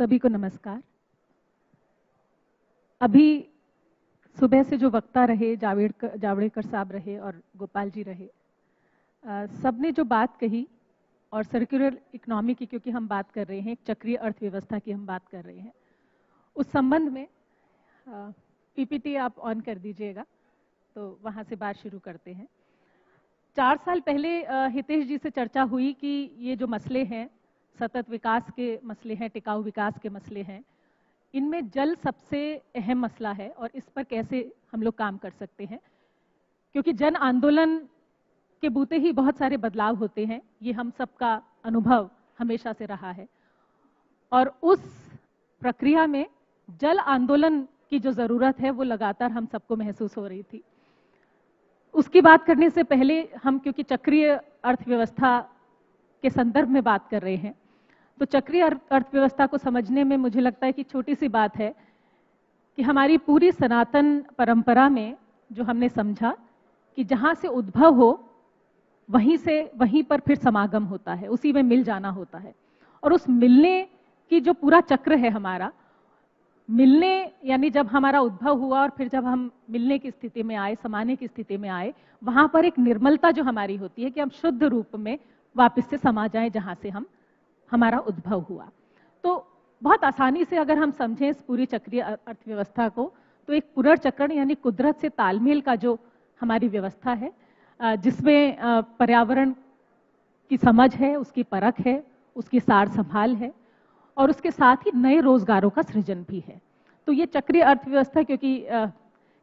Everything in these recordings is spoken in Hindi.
सभी को नमस्कार। अभी सुबह से जो वक्ता रहे, जावड़ेकर साहब रहे और गोपाल जी रहे, सबने जो बात कही और सर्कुलर इकोनॉमी की, क्योंकि हम बात कर रहे हैं, एक चक्रीय अर्थव्यवस्था की हम बात कर रहे हैं, उस संबंध में पीपीटी आप ऑन कर दीजिएगा तो वहाँ से बात शुरू करते हैं। 4 साल पहले हितेश जी से चर्चा हुई कि ये जो मसले हैं, सतत विकास के मसले हैं, टिकाऊ विकास के मसले हैं, इनमें जल सबसे अहम मसला है और इस पर कैसे हम लोग काम कर सकते हैं, क्योंकि जन आंदोलन के बूते ही बहुत सारे बदलाव होते हैं। ये हम सबका अनुभव हमेशा से रहा है और उस प्रक्रिया में जल आंदोलन की जो ज़रूरत है वो लगातार हम सबको महसूस हो रही थी। उसकी बात करने से पहले हम, क्योंकि चक्रीय अर्थव्यवस्था के संदर्भ में बात कर रहे हैं, तो चक्रीय अर्थव्यवस्था को समझने में मुझे लगता है कि छोटी सी बात है कि हमारी पूरी सनातन परंपरा में जो हमने समझा कि जहाँ से उद्भव हो वहीं पर फिर समागम होता है, उसी में मिल जाना होता है। और उस मिलने की जो पूरा चक्र है हमारा, मिलने यानी जब हमारा उद्भव हुआ और फिर जब हम मिलने की स्थिति में आए, समाने की स्थिति में आए, वहाँ पर एक निर्मलता जो हमारी होती है कि हम शुद्ध रूप में वापस से समा जाएं जहाँ से हमारा उद्भव हुआ। तो बहुत आसानी से अगर हम समझें इस पूरी चक्रीय अर्थव्यवस्था को, तो एक पुनर्चक्रण यानी कुदरत से तालमेल का जो हमारी व्यवस्था है, जिसमें पर्यावरण की समझ है, उसकी परख है, उसकी सार संभाल है और उसके साथ ही नए रोजगारों का सृजन भी है। तो ये चक्रीय अर्थव्यवस्था, क्योंकि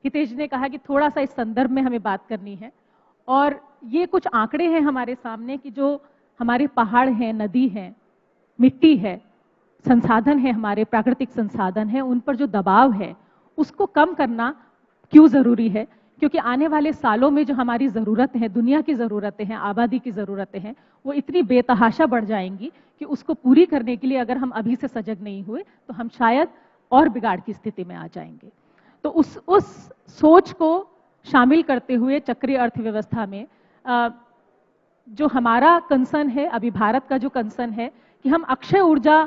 हितेश ने कहा कि थोड़ा सा इस संदर्भ में हमें बात करनी है, और ये कुछ आंकड़े हैं हमारे सामने कि जो हमारे पहाड़ हैं, नदी हैं, मिट्टी है, संसाधन है, हमारे प्राकृतिक संसाधन है, उन पर जो दबाव है उसको कम करना क्यों जरूरी है, क्योंकि आने वाले सालों में जो हमारी ज़रूरतें हैं, दुनिया की ज़रूरतें हैं, आबादी की ज़रूरतें हैं, वो इतनी बेतहाशा बढ़ जाएंगी कि उसको पूरी करने के लिए अगर हम अभी से सजग नहीं हुए तो हम शायद और बिगाड़ की स्थिति में आ जाएंगे। तो उस सोच को शामिल करते हुए चक्रीय अर्थव्यवस्था में जो हमारा कंसर्न है, अभी भारत का जो कंसर्न है कि हम अक्षय ऊर्जा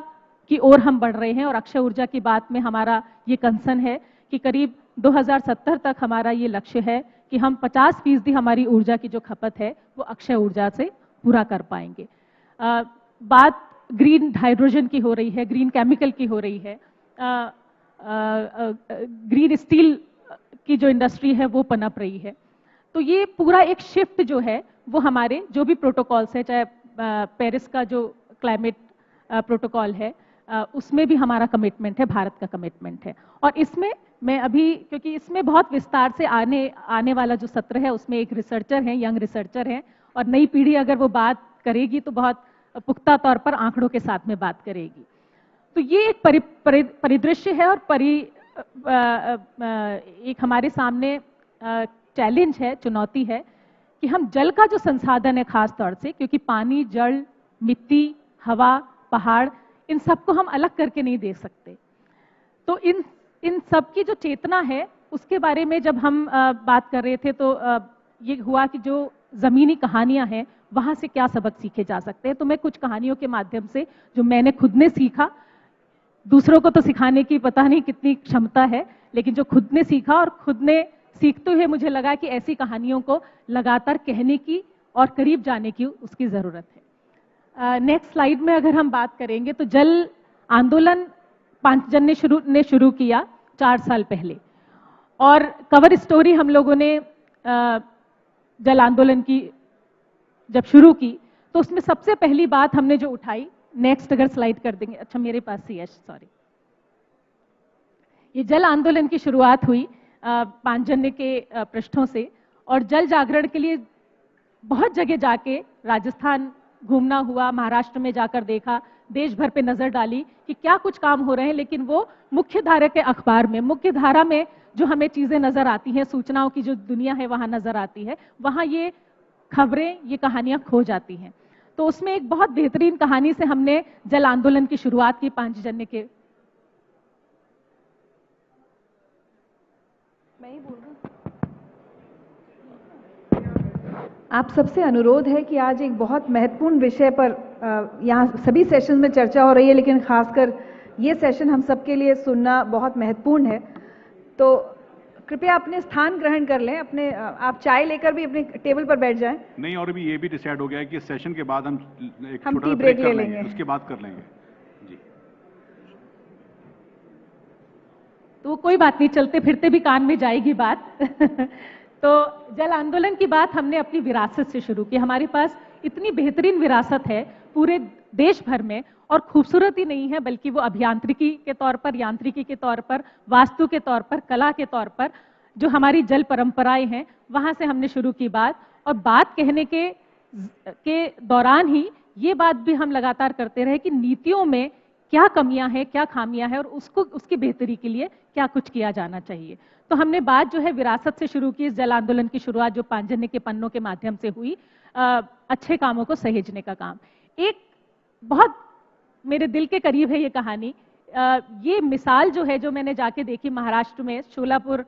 की ओर हम बढ़ रहे हैं, और अक्षय ऊर्जा की बात में हमारा ये कंसर्न है कि करीब 2070 तक हमारा ये लक्ष्य है कि हम 50% हमारी ऊर्जा की जो खपत है वो अक्षय ऊर्जा से पूरा कर पाएंगे। बात ग्रीन हाइड्रोजन की हो रही है, ग्रीन केमिकल की हो रही है, ग्रीन स्टील की जो इंडस्ट्री है वो पनप रही है। तो ये पूरा एक शिफ्ट जो है वो हमारे जो भी प्रोटोकॉल्स है, चाहे पेरिस का जो क्लाइमेट प्रोटोकॉल है, उसमें भी हमारा कमिटमेंट है, भारत का कमिटमेंट है। और इसमें मैं अभी, क्योंकि इसमें बहुत विस्तार से आने वाला जो सत्र है उसमें एक रिसर्चर हैं, यंग रिसर्चर हैं, और नई पीढ़ी अगर वो बात करेगी तो बहुत पुख्ता तौर पर आंकड़ों के साथ में बात करेगी। तो ये एक परिदृश्य है और एक हमारे सामने चैलेंज है, चुनौती है कि हम जल का जो संसाधन है, खास तौर से क्योंकि पानी, जल, मिट्टी, हवा, पहाड़, इन सबको हम अलग करके नहीं देख सकते। तो इन सब की जो चेतना है उसके बारे में जब हम बात कर रहे थे तो ये हुआ कि जो जमीनी कहानियां हैं वहां से क्या सबक सीखे जा सकते हैं। तो मैं कुछ कहानियों के माध्यम से, जो मैंने खुद ने सीखा, दूसरों को तो सिखाने की पता नहीं कितनी क्षमता है, लेकिन जो खुद ने सीखा और खुद ने सीखते हुए मुझे लगा कि ऐसी कहानियों को लगातार कहने की और करीब जाने की उसकी जरूरत है। नेक्स्ट स्लाइड में अगर हम बात करेंगे तो जल आंदोलन पांचजन ने शुरू किया 4 साल पहले, और कवर स्टोरी हम लोगों ने जल आंदोलन की जब शुरू की तो उसमें सबसे पहली बात हमने जो उठाई, नेक्स्ट अगर स्लाइड कर देंगे, अच्छा मेरे पास ही है, सॉरी, ये जल आंदोलन की शुरुआत हुई पांचजन्य के पृष्ठों से, और जल जागरण के लिए बहुत जगह जाके राजस्थान घूमना हुआ, महाराष्ट्र में जाकर देखा, देश भर पे नजर डाली कि क्या कुछ काम हो रहे हैं, लेकिन वो मुख्य धारा के अखबार में, मुख्य धारा में जो हमें चीजें नजर आती हैं, सूचनाओं की जो दुनिया है वहां नजर आती है, वहां ये खबरें, ये कहानियां खो जाती हैं। तो उसमें एक बहुत बेहतरीन कहानी से हमने जल आंदोलन की शुरुआत की पांचजन्य के। मैं ही बोल रहा हूं। आप सबसे अनुरोध है कि आज एक बहुत महत्वपूर्ण विषय पर यहाँ सभी सेशन में चर्चा हो रही है, लेकिन खासकर ये सेशन हम सबके लिए सुनना बहुत महत्वपूर्ण है, तो कृपया अपने स्थान ग्रहण कर लें। अपने आप चाय लेकर भी अपने टेबल पर बैठ जाएं। नहीं, और भी ये भी डिसाइड हो गया है कि इस सेशन के बाद हम एक हम छोटा टी ब्रेक ब्रेक कर ले लेंगे, लेंगे। उसके बाद कर लेंगे जी। तो कोई बात नहीं, चलते फिरते भी कान में जाएगी बात। तो जल आंदोलन की बात हमने अपनी विरासत से शुरू की। हमारे पास इतनी बेहतरीन विरासत है पूरे देश भर में, और खूबसूरत ही नहीं है बल्कि वो अभियांत्रिकी के तौर पर, यांत्रिकी के तौर पर, वास्तु के तौर पर, कला के तौर पर जो हमारी जल परंपराएं हैं, वहां से हमने शुरू की बात। और बात कहने के दौरान ही ये बात भी हम लगातार करते रहे कि नीतियों में क्या कमियां हैं, क्या खामियां हैं, और उसकी बेहतरी के लिए क्या कुछ किया जाना चाहिए। तो हमने बात जो है विरासत से शुरू की। इस जल आंदोलन की शुरुआत जो पांचजन्य के पन्नों के माध्यम से हुई, अच्छे कामों को सहेजने का काम। एक बहुत मेरे दिल के करीब है ये कहानी। ये मिसाल जो है, जो मैंने जाके देखी महाराष्ट्र में, शोलापुर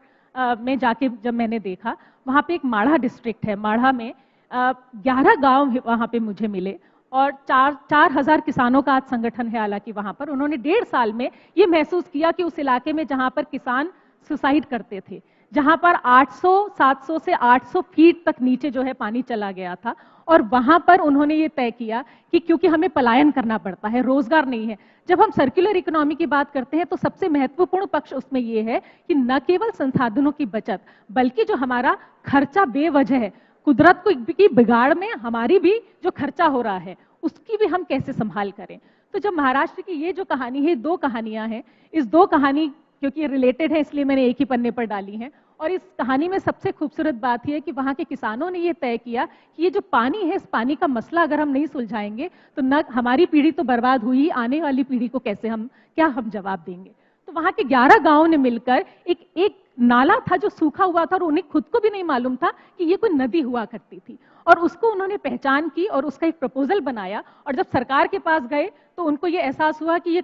में जाके जब मैंने देखा, वहां पे एक माढ़ा डिस्ट्रिक्ट है। माढ़ा में 11 गांव वहां पे मुझे मिले, और 4,000 किसानों का आज संगठन है। हालांकि वहां पर उन्होंने 1.5 साल में ये महसूस किया कि उस इलाके में जहां पर किसान सुसाइड करते थे, जहां पर 700 से 800 फीट तक नीचे जो है पानी चला गया था, और वहां पर उन्होंने ये तय किया कि क्योंकि हमें पलायन करना पड़ता है, रोजगार नहीं है। जब हम सर्कुलर इकोनॉमी की बात करते हैं तो सबसे महत्वपूर्ण पक्ष उसमें ये है कि न केवल संसाधनों की बचत, बल्कि जो हमारा खर्चा बेवजह है, कुदरत की बिगाड़ में हमारी भी जो खर्चा हो रहा है, उसकी भी हम कैसे संभाल करें। तो जब महाराष्ट्र की ये जो कहानी है, 2 कहानियां हैं। इस 2 कहानी क्योंकि ये रिलेटेड है इसलिए मैंने एक ही पन्ने पर डाली हैं। और इस कहानी में सबसे खूबसूरत बात यह है कि वहां के किसानों ने ये तय किया कि ये जो पानी है, इस पानी का मसला अगर हम नहीं सुलझाएंगे तो न हमारी पीढ़ी तो बर्बाद हुई, आने वाली पीढ़ी को कैसे हम जवाब देंगे। तो वहां के 11 गांवों ने मिलकर एक नाला था जो सूखा हुआ था, और उन्हें खुद को भी नहीं मालूम था कि ये कोई नदी हुआ करती थी, और उसको उन्होंने पहचान की और उसका एक प्रपोजल बनाया। और जब सरकार के पास गए तो उनको ये एहसास हुआ कि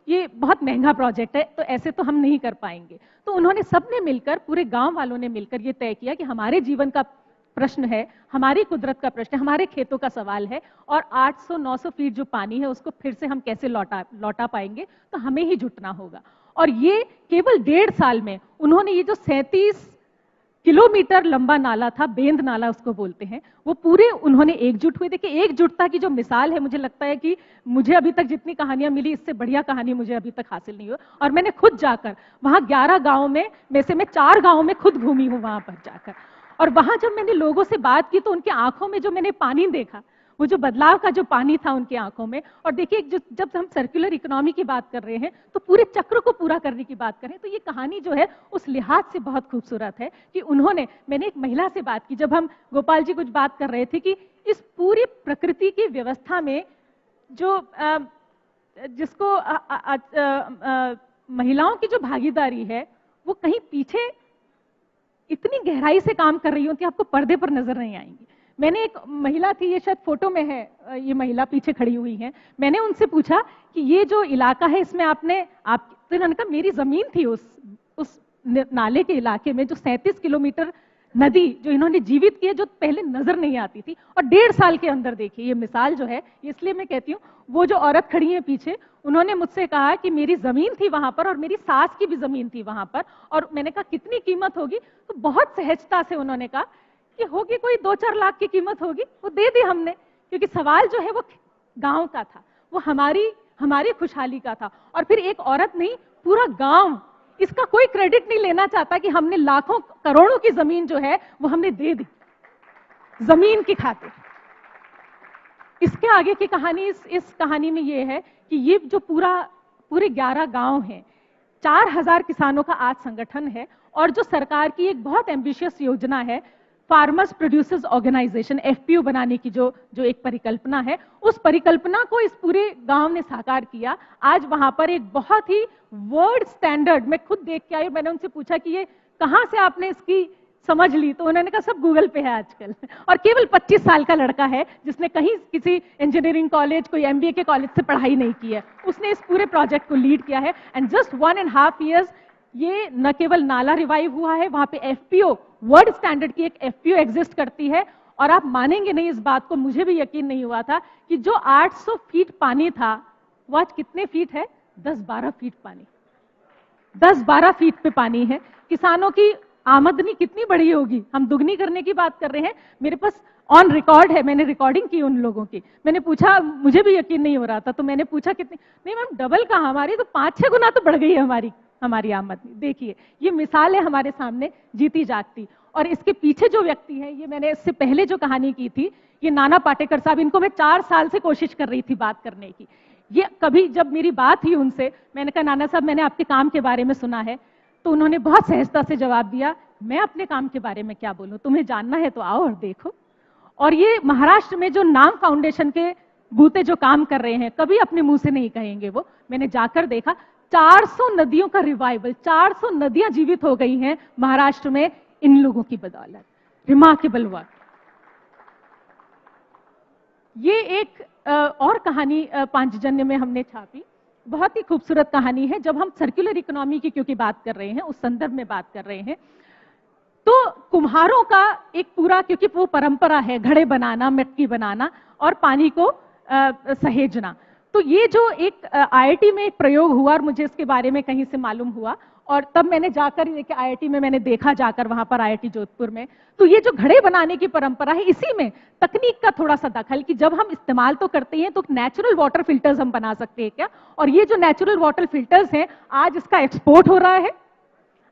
ये बहुत महंगा प्रोजेक्ट है, तो ऐसे तो हम नहीं कर पाएंगे। तो उन्होंने सबने मिलकर, पूरे गांव वालों ने मिलकर ये तय किया कि हमारे जीवन का प्रश्न है, हमारी कुदरत का प्रश्न है, हमारे खेतों का सवाल है, और 800-900 फीट जो पानी है उसको फिर से हम कैसे लौटा पाएंगे, तो हमें ही जुटना होगा। और ये केवल 1.5 साल में उन्होंने ये जो 37 किलोमीटर लंबा नाला था, बेंद नाला उसको बोलते हैं, वो पूरे उन्होंने एकजुट हुए। देखिए, एकजुटता की जो मिसाल है, मुझे लगता है कि मुझे अभी तक जितनी कहानियां मिली, इससे बढ़िया कहानी मुझे अभी तक हासिल नहीं हुई। और मैंने खुद जाकर वहां 11 गांवों में से मैं 4 गांवों में खुद घूमी हूं वहां पर जाकर। और वहां जब मैंने लोगों से बात की तो उनके आंखों में जो मैंने पानी देखा, वो जो बदलाव का जो पानी था उनकी आंखों में। और देखिए, जब हम सर्कुलर इकोनॉमी की बात कर रहे हैं तो पूरे चक्र को पूरा करने की बात करें, तो ये कहानी जो है उस लिहाज से बहुत खूबसूरत है कि मैंने एक महिला से बात की, जब हम गोपाल जी कुछ बात कर रहे थे कि इस पूरी प्रकृति की व्यवस्था में जो जिसको महिलाओं की जो भागीदारी है, वो कहीं पीछे इतनी गहराई से काम कर रही होती है, आपको पर्दे पर नजर नहीं आएंगी। मैंने एक महिला थी, ये शायद फोटो में है, ये महिला पीछे खड़ी हुई है। मैंने उनसे पूछा कि ये जो इलाका है इसमें तो इन्होंने कहा मेरी जमीन थी उस नाले के इलाके में, जो 37 किलोमीटर नदी जो इन्होंने जीवित की है, जो पहले नजर नहीं आती थी, और 1.5 साल के अंदर देखिए ये मिसाल जो है। इसलिए मैं कहती हूँ, वो जो औरत खड़ी है पीछे, उन्होंने मुझसे कहा कि मेरी जमीन थी वहां पर और मेरी सास की भी जमीन थी वहां पर। और मैंने कहा कितनी कीमत होगी, तो बहुत सहजता से उन्होंने कहा कि होगी कोई 2-4 लाख की कीमत होगी, वो दे दी हमने, क्योंकि सवाल जो है वो गांव का था, वो हमारी खुशहाली का था। और फिर एक औरत नहीं, पूरा गांव इसका कोई क्रेडिट नहीं लेना चाहता कि हमने लाखों करोड़ों की जमीन जो है वो हमने दे दी जमीन की खातिर। इसके आगे की कहानी, इस कहानी में ये है कि ये जो पूरे 11 गांव हैं, 4,000 किसानों का आज संगठन है, और जो सरकार की एक बहुत एम्बिशियस योजना है, फार्मर्स प्रोड्यूसर्स ऑर्गेनाइजेशन, FPO बनाने की जो एक परिकल्पना है, उस परिकल्पना को इस पूरे गांव ने साकार किया। आज वहां पर एक बहुत ही वर्ल्ड स्टैंडर्ड, मैं खुद देख के आई, मैंने उनसे पूछा कि ये कहां से आपने इसकी समझ ली, तो उन्होंने कहा सब गूगल पे है आजकल। और केवल 25 साल का लड़का है जिसने कहीं किसी इंजीनियरिंग कॉलेज, कोई MBA के कॉलेज से पढ़ाई नहीं की है, उसने इस पूरे प्रोजेक्ट को लीड किया है। एंड जस्ट 1.5 years ये न केवल नाला रिवाइव हुआ है, वहां पे FPO, वर्ल्ड स्टैंडर्ड की एक FPO एग्जिस्ट करती है। और आप मानेंगे नहीं इस बात को, मुझे भी यकीन नहीं हुआ था कि जो 800 फीट पानी था वो आज कितने फीट है, 10-12 फीट पानी, 10-12 फीट पे पानी है। किसानों की आमदनी कितनी बड़ी होगी, हम दुगनी करने की बात कर रहे हैं। मेरे पास ऑन रिकॉर्ड है, मैंने रिकॉर्डिंग की उन लोगों की। मैंने पूछा, मुझे भी यकीन नहीं हो रहा था, तो मैंने पूछा कितनी, नहीं मैम डबल कहाँ, हमारी तो 5-6 गुना तो बढ़ गई है हमारी आमदनी। देखिए ये मिसाल है हमारे सामने जीती जागती। और इसके पीछे जो व्यक्ति है, ये मैंने इससे पहले जो कहानी की थी, ये नाना पाटेकर साहब, इनको मैं 4 साल से कोशिश कर रही थी बात करने की। ये कभी जब मेरी बात हुई उनसे, मैंने कहा नाना साहब मैंने आपके काम के बारे में सुना है, तो उन्होंने बहुत सहजता से जवाब दिया, मैं अपने काम के बारे में क्या बोलूं, तुम्हें जानना है तो आओ और देखो। और ये महाराष्ट्र में जो नाम फाउंडेशन के बूते जो काम कर रहे हैं, कभी अपने मुंह से नहीं कहेंगे वो, मैंने जाकर देखा 400 नदियों का रिवाइवल, 400 नदियां जीवित हो गई हैं महाराष्ट्र में इन लोगों की बदौलत। Remarkable work. ये एक और कहानी पांचजन्य में हमने छापी, बहुत ही खूबसूरत कहानी है। जब हम सर्कुलर इकोनॉमी की क्योंकि बात कर रहे हैं, उस संदर्भ में बात कर रहे हैं, तो कुम्हारों का एक पूरा, क्योंकि वो परंपरा है घड़े बनाना, मटकी बनाना और पानी को सहेजना। तो ये जो एक आईआईटी में एक प्रयोग हुआ और मुझे इसके बारे में कहीं से मालूम हुआ, और तब मैंने जाकर देखा आईआईटी में, मैंने देखा जाकर वहां पर आईआईटी जोधपुर में, तो ये जो घड़े बनाने की परंपरा है, इसी में तकनीक का थोड़ा सा दखल, कि जब हम इस्तेमाल तो करते हैं तो नेचुरल वाटर फिल्टर्स हम बना सकते हैं क्या, और ये जो नेचुरल वाटर फिल्टर्स हैं, आज इसका एक्सपोर्ट हो रहा है।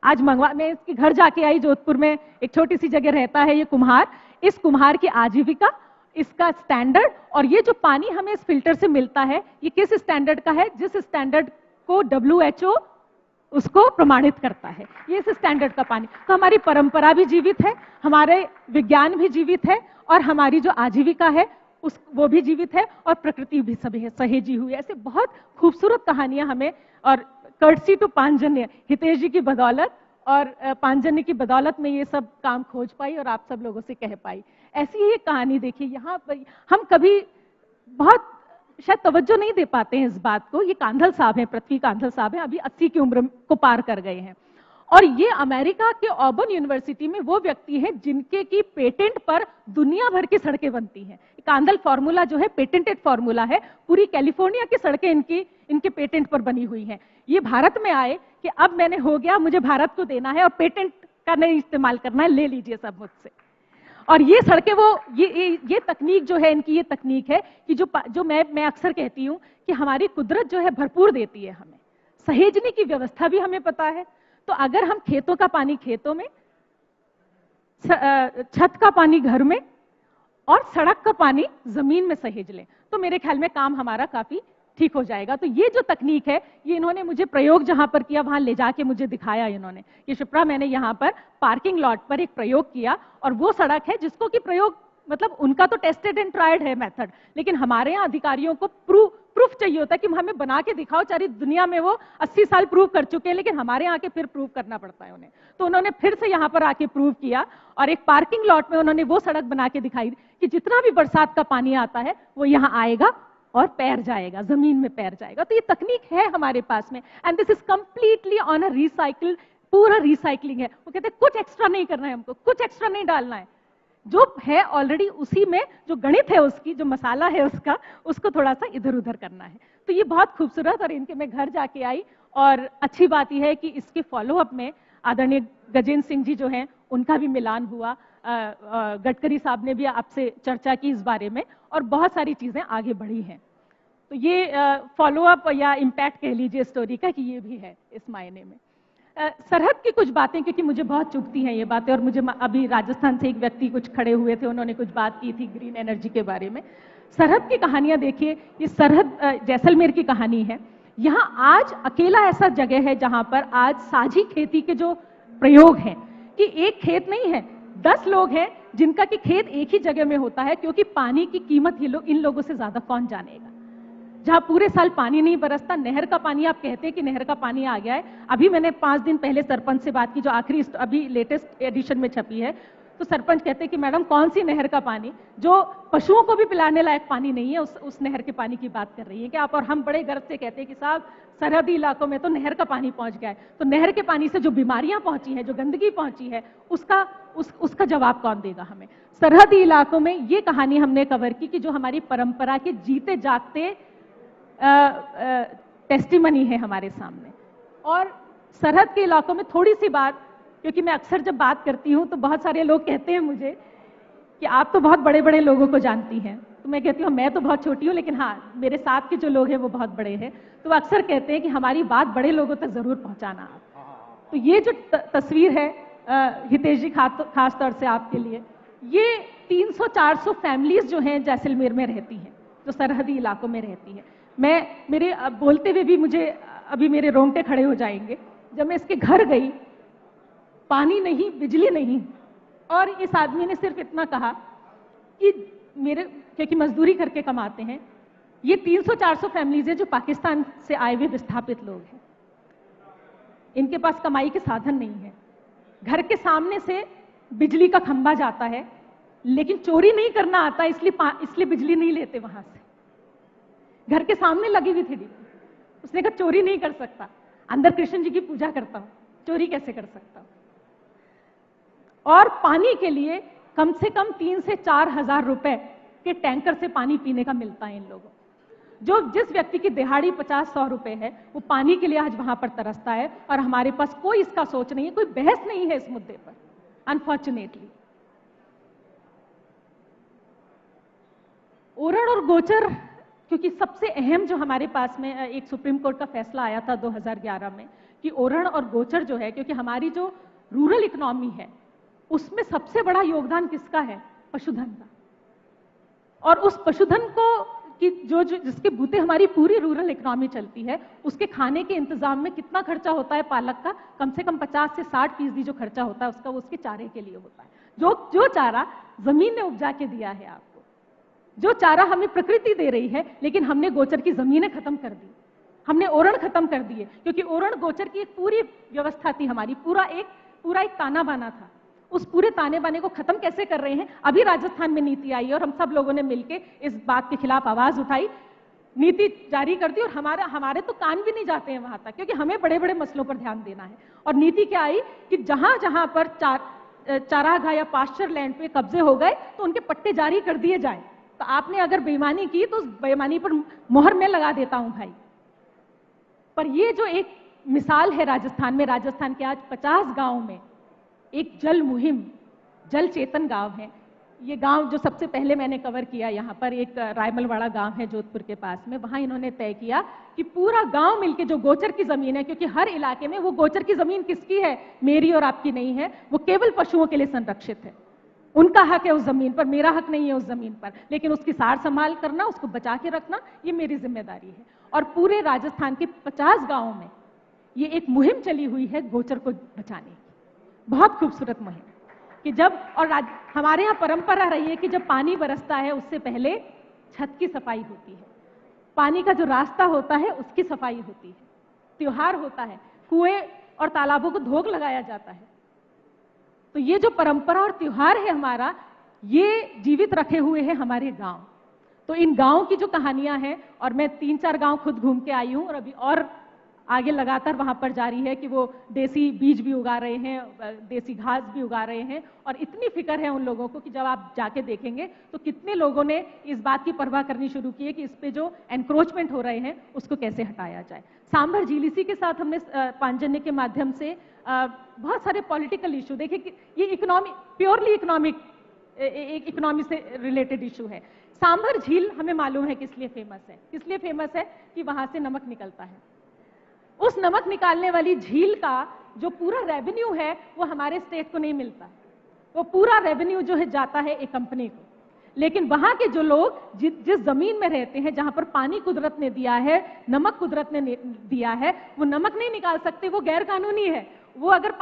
आज मैं इसके घर जाके आई, जोधपुर में एक छोटी सी जगह रहता है ये कुम्हार, इस कुम्हार की आजीविका, इसका स्टैंडर्ड, और ये जो पानी हमें इस फिल्टर से मिलता है, ये किस स्टैंडर्ड का है, जिस स्टैंडर्ड को WHO उसको प्रमाणित करता है, ये इस स्टैंडर्ड का पानी। तो हमारी परंपरा भी जीवित है, हमारे विज्ञान भी जीवित है, और हमारी जो आजीविका है वो भी जीवित है, और प्रकृति भी सभी है सहेजी हुई। ऐसे बहुत खूबसूरत कहानियां हमें, और कर्टसी टू पांचजन्य, हितेश जी की बदौलत और पांचजन्य की बदौलत में ये सब काम खोज पाई और आप सब लोगों से कह पाई। ऐसी ही एक कहानी देखिए, यहाँ पर हम कभी बहुत शायद तवज्जो नहीं दे पाते हैं इस बात को। ये कांधल साहब हैं, पृथ्वी कांधल साहब हैं, अभी 80 की उम्र को पार कर गए हैं, और ये अमेरिका के ऑबर्न यूनिवर्सिटी में वो व्यक्ति हैं जिनके की पेटेंट पर दुनिया भर की सड़कें बनती हैं। कांधल फार्मूला जो है पेटेंटेड फार्मूला है, पूरी कैलिफोर्निया की सड़कें इनके पेटेंट पर बनी हुई हैं। ये भारत में आए कि अब मैंने हो गया, मुझे भारत को देना है और पेटेंट का नहीं इस्तेमाल करना है, ले लीजिए सब मुझसे। और ये सड़कें, वो ये तकनीक जो है इनकी, ये तकनीक है कि जो मैं अक्सर कहती हूँ कि हमारी कुदरत जो है भरपूर देती है हमें, सहेजने की व्यवस्था भी हमें पता है। तो अगर हम खेतों का पानी खेतों में, छत का पानी घर में, और सड़क का पानी जमीन में सहेज लें, तो मेरे ख्याल में काम हमारा काफी ठीक हो जाएगा। तो ये जो तकनीक है, ये इन्होंने मुझे प्रयोग जहां पर किया वहां ले जाके मुझे दिखाया इन्होंने कि शिप्रा, मैंने यहाँ पर पार्किंग लॉट पर एक प्रयोग किया, और वो सड़क है जिसको कि प्रयोग, मतलब उनका तो टेस्टेड एंड ट्राइड है मेथड, लेकिन हमारे यहाँ अधिकारियों को प्रूफ चाहिए होता है कि हमें बना के दिखाओ। सारी दुनिया में वो 80 साल प्रूव कर चुके हैं, लेकिन हमारे यहाँ के फिर प्रूव करना पड़ता है उन्हें। तो उन्होंने फिर से यहाँ पर आके प्रूव किया, और एक पार्किंग लॉट में उन्होंने वो सड़क बना के दिखाई कि जितना भी बरसात का पानी आता है वो यहाँ आएगा और पैर जाएगा, जमीन में पैर जाएगा। तो ये तकनीक है हमारे पास में, and this is completely on a recycle, पूरा रिसाइकलिंग है। वो कहते हैं कुछ एक्स्ट्रा नहीं करना है हमको, कुछ एक्स्ट्रा नहीं डालना है, जो है ऑलरेडी उसी में जो गणित है उसकी, जो मसाला है उसका, उसको थोड़ा सा इधर उधर करना है। तो ये बहुत खूबसूरत, और इनके मैं घर जाके आई, और अच्छी बात यह है कि इसके फॉलोअप में आदरणीय गजेंद्र सिंह जी जो हैं उनका भी मिलान हुआ, गडकरी साहब ने भी आपसे चर्चा की इस बारे में, और बहुत सारी चीजें आगे बढ़ी हैं। तो ये फॉलोअप या इम्पैक्ट कह लीजिए स्टोरी का, कि ये भी है इस मायने में। सरहद की कुछ बातें, क्योंकि मुझे बहुत चुभती हैं ये बातें, और मुझे अभी राजस्थान से एक व्यक्ति कुछ खड़े हुए थे, उन्होंने कुछ बात की थी ग्रीन एनर्जी के बारे में। सरहद की कहानियां देखिए, ये सरहद जैसलमेर की कहानी है। यहाँ आज अकेला ऐसा जगह है जहां पर आज साझी खेती के जो प्रयोग हैं, कि एक खेत नहीं है, 10 लोग हैं जिनका कि खेत एक ही जगह में होता है, क्योंकि पानी की कीमत इन लोगों से ज्यादा कौन जानेगा। जहां पूरे साल पानी नहीं बरसता, नहर का पानी, आप कहते हैं कि नहर का पानी आ गया है। अभी मैंने 5 दिन पहले सरपंच से बात की, जो आखिरी अभी लेटेस्ट एडिशन में छपी है, तो सरपंच कहते हैं कि मैडम कौन सी नहर का पानी, जो पशुओं को भी पिलाने लायक पानी नहीं है, उस नहर के पानी की बात कर रही है क्या आप। और हम बड़े गर्व से कहते हैं कि साहब सरहदी इलाकों में तो नहर का पानी पहुंच गया है। तो नहर के पानी से जो बीमारियां पहुंची है, जो गंदगी पहुंची है, उसका जवाब कौन देगा हमें। सरहदी इलाकों में ये कहानी हमने कवर की कि जो हमारी परंपरा के जीते जागते टेस्टिमनी है हमारे सामने। और सरहद के इलाकों में थोड़ी सी बात, क्योंकि मैं अक्सर जब बात करती हूँ तो बहुत सारे लोग कहते हैं मुझे कि आप तो बहुत बड़े बड़े लोगों को जानती हैं, तो मैं कहती हूँ मैं तो बहुत छोटी हूँ, लेकिन हाँ मेरे साथ के जो लोग हैं वो बहुत बड़े हैं। तो वो अक्सर कहते हैं कि हमारी बात बड़े लोगों तक जरूर पहुंचाना आप। तो ये जो तस्वीर है हितेश जी, खास तौर से आपके लिए, ये 300-400 फैमिलीज जो हैं जैसलमेर में रहती हैं, जो सरहदी इलाकों में रहती हैं। मैं मेरे बोलते हुए भी मुझे अभी मेरे रोंगटे खड़े हो जाएंगे। जब मैं इसके घर गई, पानी नहीं, बिजली नहीं, और इस आदमी ने सिर्फ इतना कहा कि क्योंकि मजदूरी करके कमाते हैं, ये 300-400 फैमिलीज है जो पाकिस्तान से आए हुए विस्थापित लोग हैं, इनके पास कमाई के साधन नहीं है। घर के सामने से बिजली का खंभा जाता है, लेकिन चोरी नहीं करना आता, इसलिए बिजली नहीं लेते वहां से। घर के सामने लगी हुई थी डीपी, उसने कहा चोरी नहीं कर सकता, अंदर कृष्ण जी की पूजा करता हूं, चोरी कैसे कर सकता हूं। और पानी के लिए कम से कम 3 से 4 हजार रुपए के टैंकर से पानी पीने का मिलता है इन लोगों। जिस व्यक्ति की दिहाड़ी 50-100 रुपए है, वो पानी के लिए आज वहां पर तरसता है, और हमारे पास कोई इसका सोच नहीं है, कोई बहस नहीं है इस मुद्दे पर, अनफॉर्चुनेटली। ओरण और गोचर, क्योंकि सबसे अहम जो हमारे पास में एक सुप्रीम कोर्ट का फैसला आया था 2011 में कि ओरण और गोचर जो है, क्योंकि हमारी जो रूरल इकोनॉमी है उसमें सबसे बड़ा योगदान किसका है? पशुधन का। और उस पशुधन को कि जिसके बूते हमारी पूरी रूरल इकोनॉमी चलती है, उसके खाने के इंतजाम में कितना खर्चा होता है पालक का? कम से कम 50 से 60% जो खर्चा होता है उसका, वो उसके चारे के लिए होता है। जो चारा जमीन ने उपजा के दिया है आपको, जो चारा हमें प्रकृति दे रही है, लेकिन हमने गोचर की जमीनें खत्म कर दी, हमने ओरण खत्म कर दिए, क्योंकि ओरण गोचर की एक पूरी व्यवस्था थी हमारी, पूरा एक ताना बाना था। उस पूरे ताने बाने को खत्म कैसे कर रहे हैं? अभी राजस्थान में नीति आई और हम सब लोगों ने मिलकर इस बात के खिलाफ आवाज उठाई, नीति जारी कर दी, और हमारे तो कान भी नहीं जाते हैं वहां तक, क्योंकि हमें बड़े बड़े मसलों पर ध्यान देना है। और नीति क्या आई कि जहां जहां पर चारागाह या पास्चर लैंड पे कब्जे हो गए तो उनके पट्टे जारी कर दिए जाए। तो आपने अगर बेईमानी की तो उस बेईमानी पर मोहर मैं लगा देता हूं भाई। पर ये जो एक मिसाल है राजस्थान में, राजस्थान के आज 50 गांव में एक जल मुहिम, जल चेतन गांव है। ये गांव जो सबसे पहले मैंने कवर किया, यहाँ पर एक रायमलवाड़ा गांव है जोधपुर के पास में, वहां इन्होंने तय किया कि पूरा गांव मिलके जो गोचर की जमीन है, क्योंकि हर इलाके में वो गोचर की जमीन किसकी है? मेरी और आपकी नहीं है, वो केवल पशुओं के लिए संरक्षित है। उनका हक है उस जमीन पर, मेरा हक नहीं है उस जमीन पर, लेकिन उसकी सार संभाल करना, उसको बचा के रखना, ये मेरी जिम्मेदारी है। और पूरे राजस्थान के 50 गांवों में ये एक मुहिम चली हुई है गोचर को बचाने की, बहुत खूबसूरत मुहिम कि हमारे यहाँ परंपरा रही है कि जब पानी बरसता है उससे पहले छत की सफाई होती है, पानी का जो रास्ता होता है उसकी सफाई होती है, त्योहार होता है, कुएं और तालाबों को धोख लगाया जाता है। तो ये जो परंपरा और त्योहार है हमारा, ये जीवित रखे हुए हैं हमारे गांव। तो इन गांव की जो कहानियां हैं, और मैं 3-4 गांव खुद घूम के आई हूं, और अभी और आगे लगातार वहां पर जारी है कि वो देसी बीज भी उगा रहे हैं, देसी घास भी उगा रहे हैं, और इतनी फिक्र है उन लोगों को कि जब आप जाके देखेंगे तो कितने लोगों ने इस बात की परवाह करनी शुरू की है कि इस पे जो एनक्रोचमेंट हो रहे हैं उसको कैसे हटाया जाए। सांभर झील, इसी के साथ हमने पांचजन्य के माध्यम से बहुत सारे पॉलिटिकल इशू देखे कि ये प्योरली इकोनॉमी से रिलेटेड इशू है। सांभर झील हमें मालूम है किस लिए फेमस है, किस लिए फेमस है कि वहां से नमक निकलता है। उस नमक निकालने वाली झील का जो पूरा रेवेन्यू है वो हमारे स्टेट को नहीं मिलता, वो पूरा रेवेन्यू जो है जाता है एक कंपनी को। लेकिन वहां के जो लोग जिस जमीन में रहते हैं, जहां पर पानी कुदरत ने दिया है, नमक कुदरत ने दिया है, वो नमक नहीं निकाल सकते, वो गैर कानूनी है। वो अगर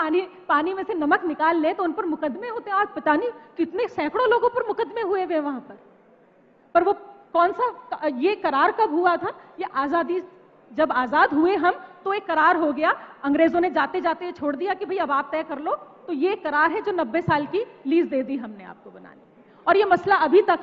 पानी में से नमक निकाल ले तो उन पर मुकदमे होते हैं। आज पता नहीं कितने सैकड़ों लोगों पर मुकदमे हुए हुए वहां पर वो कौन सा, ये करार कब हुआ था? ये आजादी, जब आजाद हुए हम तो एक करार हो गया, अंग्रेजों ने जाते जाते छोड़ दिया कि भाई अब आप तय कर लो। तो ये करार है जो 90 साल की लीज दे दी हमने आपको बनाने की। और ये मसला अभी तक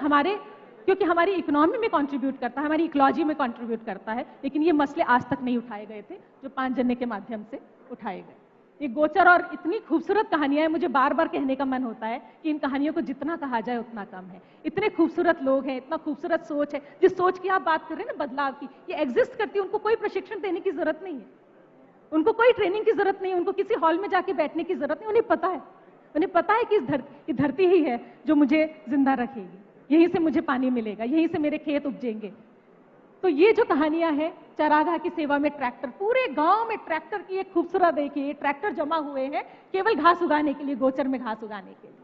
क्योंकि हमारी इकोनॉमी में कंट्रीब्यूट करता है, हमारी इकोलॉजी में कंट्रीब्यूट करता है, लेकिन ये मसले आज तक नहीं उठाए गए थे जो पांचजन्य के माध्यम से उठाए गए। ये गोचर और इतनी खूबसूरत कहानियां हैं, मुझे बार बार कहने का मन होता है कि इन कहानियों को जितना कहा जाए उतना कम है। इतने खूबसूरत लोग हैं, इतना खूबसूरत सोच है। जिस सोच की आप बात कर रहे हैं ना, बदलाव की, ये एग्जिस्ट करती है। उनको कोई प्रशिक्षण देने की जरूरत नहीं है, उनको कोई ट्रेनिंग की जरूरत नहीं है, उनको किसी हॉल में जाके बैठने की जरूरत नहीं। उन्हें पता है कि इस धरती ही है जो मुझे जिंदा रखेगी, यहीं से मुझे पानी मिलेगा, यहीं से मेरे खेत उपजेंगे। तो ये जो कहानियां हैं, चरागाह की सेवा में ट्रैक्टर, पूरे गांव में ट्रैक्टर की एक खूबसूरत, देखिए ट्रैक्टर जमा हुए हैं केवल घास उगाने के लिए, गोचर में घास उगाने के लिए।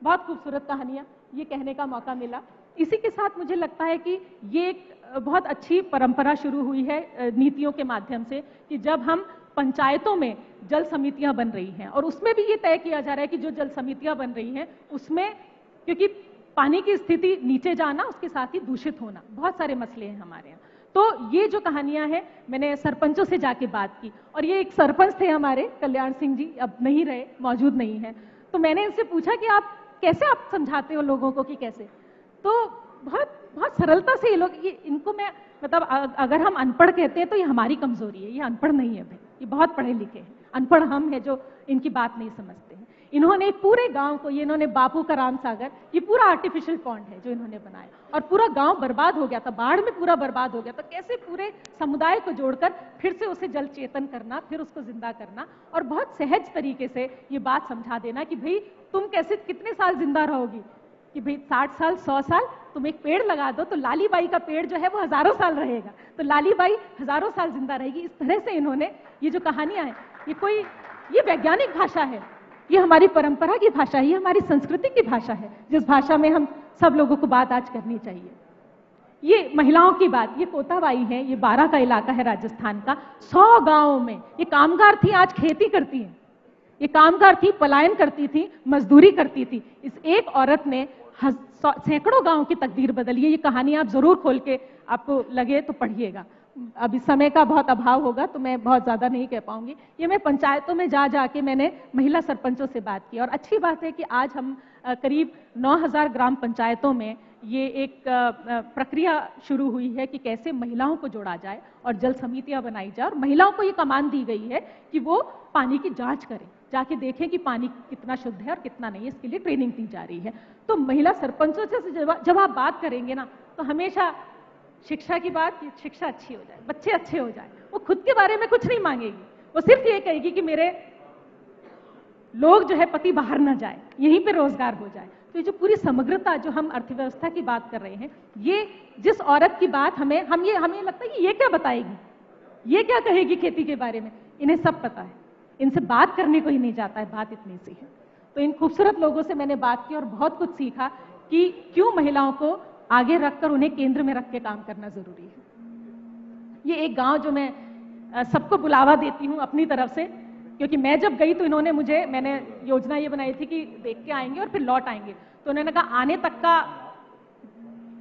बहुत खूबसूरत कहानियां, ये कहने का मौका मिला। इसी के साथ मुझे लगता है कि ये एक बहुत अच्छी परंपरा शुरू हुई है नीतियों के माध्यम से, कि जब हम पंचायतों में जल समितियां बन रही हैं, और उसमें भी ये तय किया जा रहा है कि जो जल समितियां बन रही हैं उसमें, क्योंकि पानी की स्थिति नीचे जाना, उसके साथ ही दूषित होना, बहुत सारे मसले हैं हमारे यहाँ। तो ये जो कहानियां हैं, मैंने सरपंचों से जाके बात की, और ये एक सरपंच थे हमारे कल्याण सिंह जी, अब नहीं रहे, मौजूद नहीं है। तो मैंने इनसे पूछा कि आप कैसे आप समझाते हो लोगों को, कि कैसे? तो बहुत सरलता से ये लोग, ये इनको मैं मतलब अगर हम अनपढ़ कहते हैं तो ये हमारी कमजोरी है, ये अनपढ़ नहीं है भाई, ये बहुत पढ़े लिखे हैं। अनपढ़ हम हैं जो इनकी बात नहीं समझते हैं। इन्होंने पूरे गांव को, ये इन्होंने बापू का राम सागर, ये पूरा आर्टिफिशियल पॉन्ड है जो इन्होंने बनाया, और पूरा गांव बर्बाद हो गया था, बाढ़ में पूरा बर्बाद हो गया था। कैसे पूरे समुदाय को जोड़कर फिर से उसे जल चेतन करना, फिर उसको जिंदा करना, और बहुत सहज तरीके से ये बात समझा देना कि भाई तुम कैसे कितने साल जिंदा रहोगी, कि भाई 60 साल 100 साल, तुम एक पेड़ लगा दो तो लाली बाई का पेड़ जो है वो हजारों साल रहेगा, तो लाली बाई हजारों साल जिंदा रहेगी। इस तरह से इन्होंने ये जो कहानियां हैं, ये वैज्ञानिक भाषा है, ये हमारी परंपरा की भाषा है, ये हमारी संस्कृति की भाषा है, जिस भाषा में हम सब लोगों को बात आज करनी चाहिए। ये महिलाओं की बात, ये कोतावाई है, ये 12 का इलाका है राजस्थान का। 100 गांवों में ये कामगार थी, आज खेती करती हैं। ये कामगार थी, पलायन करती थी, मजदूरी करती थी। इस एक औरत ने सैकड़ों गांव की तकदीर बदली है। ये कहानी आप जरूर खोल के, आपको लगे तो पढ़िएगा। अभी समय का बहुत अभाव होगा तो मैं बहुत ज्यादा नहीं कह पाऊंगी। ये मैं पंचायतों में जाके मैंने महिला सरपंचों से बात की, और अच्छी बात है कि आज हम करीब 9000 ग्राम पंचायतों में ये एक प्रक्रिया शुरू हुई है कि कैसे महिलाओं को जोड़ा जाए और जल समितियां बनाई जाए, और महिलाओं को ये कमान दी गई है कि वो पानी की जांच करें, जाके देखें कि पानी कितना शुद्ध है और कितना नहीं है, इसके लिए ट्रेनिंग दी जा रही है। तो महिला सरपंचों से जब आप बात करेंगे ना, तो हमेशा शिक्षा की बात, शिक्षा अच्छी हो जाए, बच्चे अच्छे हो जाए, वो खुद के बारे में कुछ नहीं मांगेगी, वो सिर्फ ये कहेगी कि मेरे लोग जो है पति बाहर ना जाए, यहीं पे रोजगार हो जाए। तो ये जो पूरी समग्रता, जो हम अर्थव्यवस्था की बात कर रहे हैं, ये जिस औरत की बात हमें लगता है कि ये क्या बताएगी, ये क्या कहेगी खेती के बारे में, इन्हें सब पता है, इनसे बात करने को ही नहीं जाता है, बात इतनी सी है। तो इन खूबसूरत लोगों से मैंने बात की और बहुत कुछ सीखा कि क्यों महिलाओं को आगे रखकर उन्हें केंद्र में रख के काम करना जरूरी है। ये एक गांव जो मैं सबको बुलावा देती हूं अपनी तरफ से, क्योंकि मैं जब गई तो मैंने योजना ये बनाई थी कि देख के आएंगे और फिर लौट आएंगे। तो उन्होंने कहा आने तक का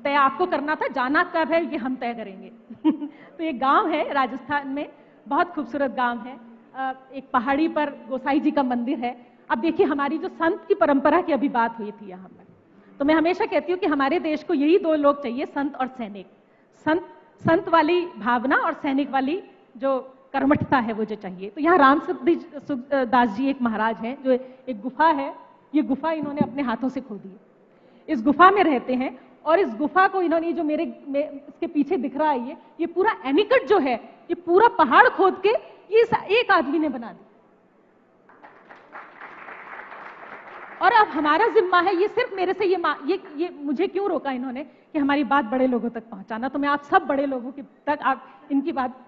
तय आपको करना था, जाना कब है ये हम तय करेंगे। तो ये गांव है राजस्थान में, बहुत खूबसूरत गांव है। एक पहाड़ी पर गोसाई जी का मंदिर है। अब देखिए, हमारी जो संत की परंपरा की अभी बात हुई थी यहाँ पर, तो मैं हमेशा कहती हूँ कि हमारे देश को यही 2 लोग चाहिए, संत और सैनिक। संत वाली भावना और सैनिक वाली जो कर्मठता है वो जो चाहिए। तो यहाँ राम दास जी एक महाराज हैं, जो एक गुफा है, ये गुफा इन्होंने अपने हाथों से खोदी है। इस गुफा में रहते हैं, और इस गुफा को इन्होंने, जो इसके पीछे दिख रहा है, ये पूरा एनीकट जो है, ये पूरा पहाड़ खोद के ये एक आदमी ने बना दी। और अब हमारा जिम्मा है, ये सिर्फ मेरे से ये मुझे क्यों रोका इन्होंने कि हमारी बात बड़े लोगों तक पहुंचाना, तो मैं आप सब बड़े लोगों के तक आप इनकी बात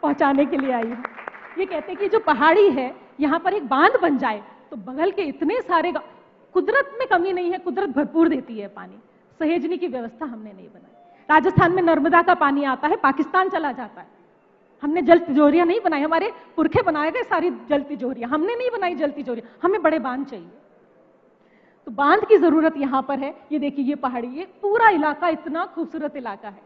पहुंचाने के लिए आई हूं। ये कहते हैं कि जो पहाड़ी है, यहाँ पर एक बांध बन जाए तो बगल के इतने सारे, कुदरत में कमी नहीं है, कुदरत भरपूर देती है पानी, सहेजने की व्यवस्था हमने नहीं बनाई। राजस्थान में नर्मदा का पानी आता है, पाकिस्तान चला जाता है। हमने जल तिजोरियां नहीं बनाई, हमारे पुरखे बनाए गए सारी जल तिजोरियां, हमने नहीं बनाई जल तिजोरियां। हमें बड़े बांध चाहिए, तो बांध की जरूरत यहां पर है। ये देखिए, ये पहाड़ी, ये पूरा इलाका इतना खूबसूरत इलाका है,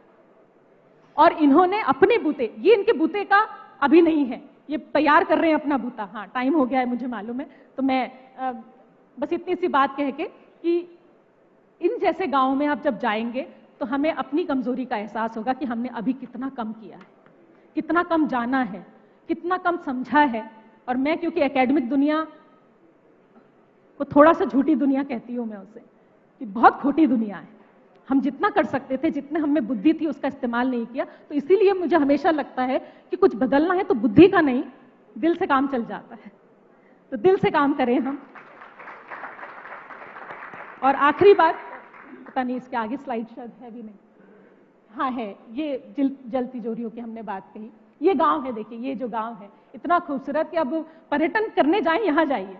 और इन्होंने अपने बूते, ये इनके बूते का अभी नहीं है, ये तैयार कर रहे हैं अपना बूता। हाँ, टाइम हो गया है मुझे मालूम है, तो मैं बस इतनी सी बात कह के कि इन जैसे गांवों में आप जब जाएंगे तो हमें अपनी कमजोरी का एहसास होगा कि हमने अभी कितना कम किया है, कितना कम जाना है, कितना कम समझा है, और मैं क्योंकि एकेडमिक दुनिया को थोड़ा सा झूठी दुनिया कहती हूँ मैं उसे, कि बहुत खोटी दुनिया है। हम जितना कर सकते थे, जितने हम में बुद्धि थी, उसका इस्तेमाल नहीं किया। तो इसीलिए मुझे हमेशा लगता है कि कुछ बदलना है तो बुद्धि का नहीं, दिल से काम चल जाता है। तो दिल से काम करें हम। और आखिरी बात, पता नहीं इसके आगे स्लाइड शायद है भी नहीं, हाँ है, ये जल तिजोरियों की हमने बात कही। ये गांव है, देखिए ये जो गांव है इतना खूबसूरत कि अब पर्यटन करने जाएं, यहाँ जाइए,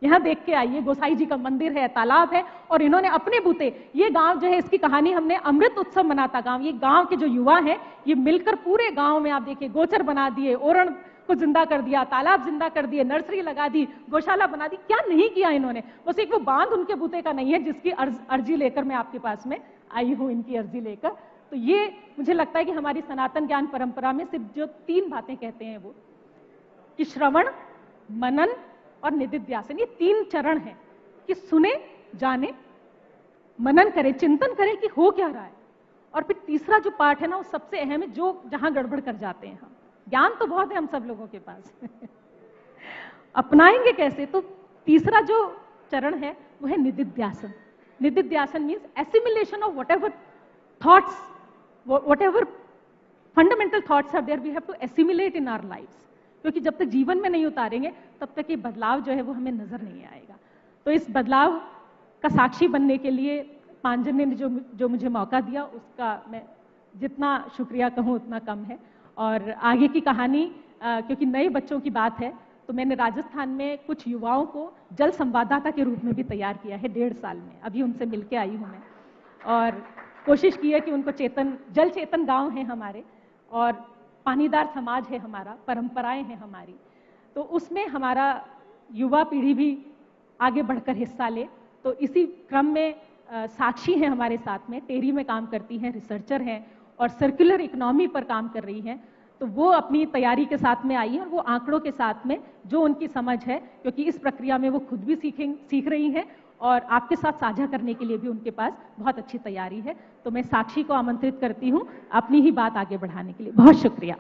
यहाँ देख के आइए। गोसाई जी का मंदिर है, तालाब है, और इन्होंने अपने बूते, ये गांव जो है इसकी कहानी हमने अमृत उत्सव मनाता गांव, ये गांव के जो युवा हैं ये मिलकर पूरे गांव में आप देखिए गोचर बना दिए, ओरण को जिंदा कर दिया, तालाब जिंदा कर दिए, नर्सरी लगा दी, गौशाला बना दी। क्या नहीं किया इन्होंने, बस एक वो बांध उनके बूते का नहीं है जिसकी अर्जी लेकर मैं आपके पास में आई हूं, इनकी अर्जी लेकर। तो ये मुझे लगता है कि हमारी सनातन ज्ञान परंपरा में सिर्फ जो 3 बातें कहते हैं वो, कि श्रवण, मनन और निदिध्यासन, ये 3 चरण हैं कि सुने, जाने, मनन करें, चिंतन करें कि हो क्या रहा है। और फिर तीसरा जो पार्ट है ना, वो सबसे अहम है, जो जहां गड़बड़ कर जाते हैं हम। ज्ञान तो बहुत है हम सब लोगों के पास अपनाएंगे कैसे? तो तीसरा जो चरण है वो है निदिध्यासन। Nididhyasana means assimilation of whatever thoughts, whatever fundamental thoughts are there, we have to assimilate in our lives. क्योंकि जब तक जीवन में नहीं उतारेंगे तब तक ये बदलाव जो है वो हमें नजर नहीं आएगा। तो इस बदलाव का साक्षी बनने के लिए पांजन्य ने जो मुझे मौका दिया, उसका मैं जितना शुक्रिया कहूँ उतना कम है। और आगे की कहानी, क्योंकि नए बच्चों की बात है, तो मैंने राजस्थान में कुछ युवाओं को जल संवाददाता के रूप में भी तैयार किया है 1.5 साल में। अभी उनसे मिलके आई हूँ मैं, और कोशिश की है कि उनको जल चेतन गांव है हमारे, और पानीदार समाज है हमारा, परंपराएं हैं हमारी, तो उसमें हमारा युवा पीढ़ी भी आगे बढ़कर हिस्सा ले। तो इसी क्रम में साक्षी हैं हमारे साथ में, टेरी में काम करती हैं, रिसर्चर हैं और सर्कुलर इकोनॉमी पर काम कर रही हैं। तो वो अपनी तैयारी के साथ में आई हैं, और वो आंकड़ों के साथ में जो उनकी समझ है, क्योंकि इस प्रक्रिया में वो खुद भी सीख रही हैं और आपके साथ साझा करने के लिए भी उनके पास बहुत अच्छी तैयारी है। तो मैं साक्षी को आमंत्रित करती हूँ अपनी ही बात आगे बढ़ाने के लिए। बहुत शुक्रिया।